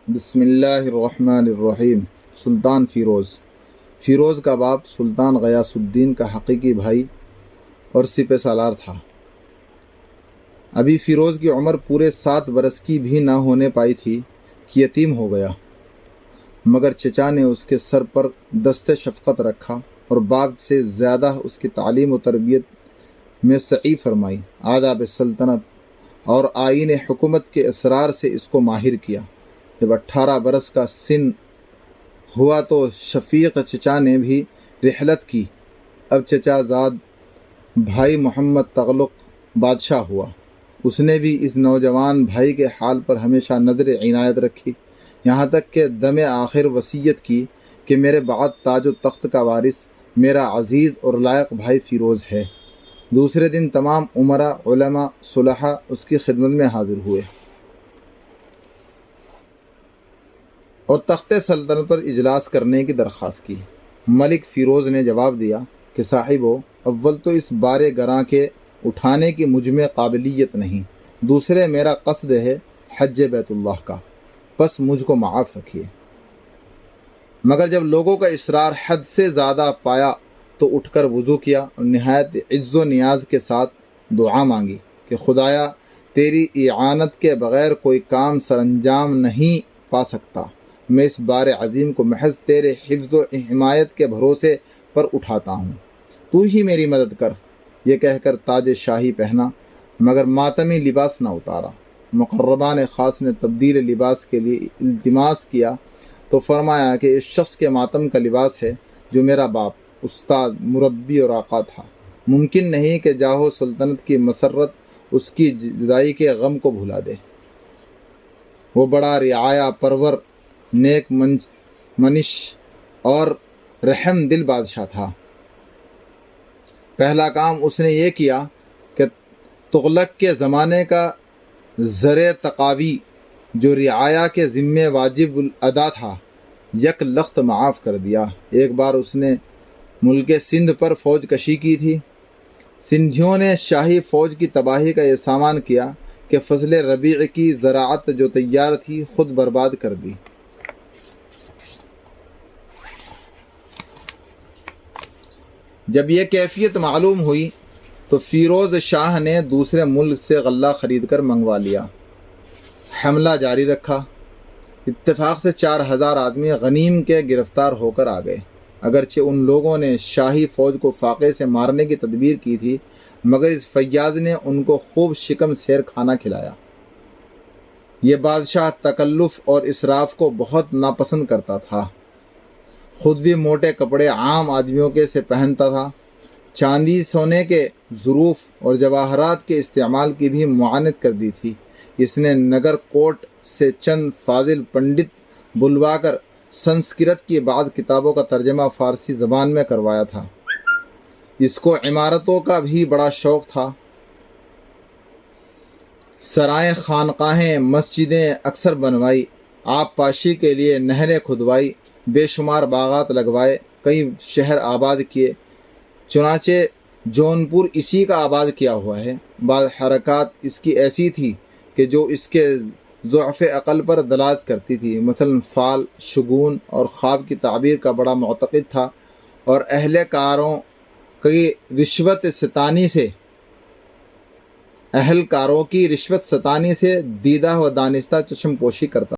بسم اللہ الرحمن الرحیم۔ سلطان فیروز کا باپ سلطان غیاث الدین کا حقیقی بھائی اور سپہ سالار تھا۔ ابھی فیروز کی عمر پورے 7 برس کی بھی نہ ہونے پائی تھی کہ یتیم ہو گیا، مگر چچا نے اس کے سر پر دست شفقت رکھا اور باپ سے زیادہ اس کی تعلیم و تربیت میں سعی فرمائی۔ آداب سلطنت اور آئین حکومت کے اسرار سے اس کو ماہر کیا۔ جب 18 برس کا سن ہوا تو شفیق چچا نے بھی رحلت کی۔ اب چچا زاد بھائی محمد تغلق بادشاہ ہوا۔ اس نے بھی اس نوجوان بھائی کے حال پر ہمیشہ نظر عنایت رکھی، یہاں تک کہ دم آخر وصیت کی کہ میرے بعد تاج و تخت کا وارث میرا عزیز اور لائق بھائی فیروز ہے۔ دوسرے دن تمام امراء، علماء، صلحاء اس کی خدمت میں حاضر ہوئے اور تخت سلطنت پر اجلاس کرنے کی درخواست کی۔ ملک فیروز نے جواب دیا کہ صاحبو، اول تو اس بارے گراں کے اٹھانے کی مجھ میں قابلیت نہیں، دوسرے میرا قصد ہے حج بیت اللہ کا، بس مجھ کو معاف رکھیے۔ مگر جب لوگوں کا اصرار حد سے زیادہ پایا تو اٹھ کر وضو کیا اور نہایت عز و نیاز کے ساتھ دعا مانگی کہ خدایا، تیری اعانت کے بغیر کوئی کام سر انجام نہیں پا سکتا۔ میں اس بار عظیم کو محض تیرے حفظ و حمایت کے بھروسے پر اٹھاتا ہوں، تو ہی میری مدد کر۔ یہ کہہ کر تاج شاہی پہنا مگر ماتمی لباس نہ اتارا۔ مقربان خاص نے تبدیل لباس کے لیے التماس کیا تو فرمایا کہ اس شخص کے ماتم کا لباس ہے جو میرا باپ، استاد، مربی اور آقا تھا۔ ممکن نہیں کہ جاہو سلطنت کی مسرت اس کی جدائی کے غم کو بھلا دے۔ وہ بڑا رعایا پرور، نیک منش اور رحم دل بادشاہ تھا۔ پہلا کام اس نے یہ کیا کہ تغلق کے زمانے کا زر تقاوی جو رعایا کے ذمے واجب الادا تھا، یک لخت معاف کر دیا۔ ایک بار اس نے ملک سندھ پر فوج کشی کی تھی۔ سندھیوں نے شاہی فوج کی تباہی کا یہ سامان کیا کہ فصل ربیع کی زراعت جو تیار تھی خود برباد کر دی۔ جب یہ کیفیت معلوم ہوئی تو فیروز شاہ نے دوسرے ملک سے غلہ خرید کر منگوا لیا۔ حملہ جاری رکھا۔ اتفاق سے 4000 آدمی غنیم کے گرفتار ہو کر آ گئے۔ اگرچہ ان لوگوں نے شاہی فوج کو فاقے سے مارنے کی تدبیر کی تھی، مگر اس فیاض نے ان کو خوب شکم سیر کھانا کھلایا۔ یہ بادشاہ تکلف اور اسراف کو بہت ناپسند کرتا تھا۔ خود بھی موٹے کپڑے عام آدمیوں کے سے پہنتا تھا۔ چاندی سونے کے ظروف اور جواہرات کے استعمال کی بھی معاونت کر دی تھی۔ اس نے نگر کوٹ سے چند فاضل پنڈت بلوا کر سنسکرت کی بعض کتابوں کا ترجمہ فارسی زبان میں کروایا تھا۔ اس کو عمارتوں کا بھی بڑا شوق تھا۔ سرائیں، خانقاہیں، مسجدیں اکثر بنوائی، آب پاشی کے لیے نہریں کھدوائی، بے شمار باغات لگوائے، کئی شہر آباد کیے۔ چنانچہ جونپور اسی کا آباد کیا ہوا ہے۔ بعض حرکات اس کی ایسی تھی کہ جو اس کے ضعف عقل پر دلالت کرتی تھی، مثلا فال، شگون اور خواب کی تعبیر کا بڑا معتقد تھا اور اہلکاروں کی رشوت ستانی سے دیدہ و دانستہ چشم پوشی کرتا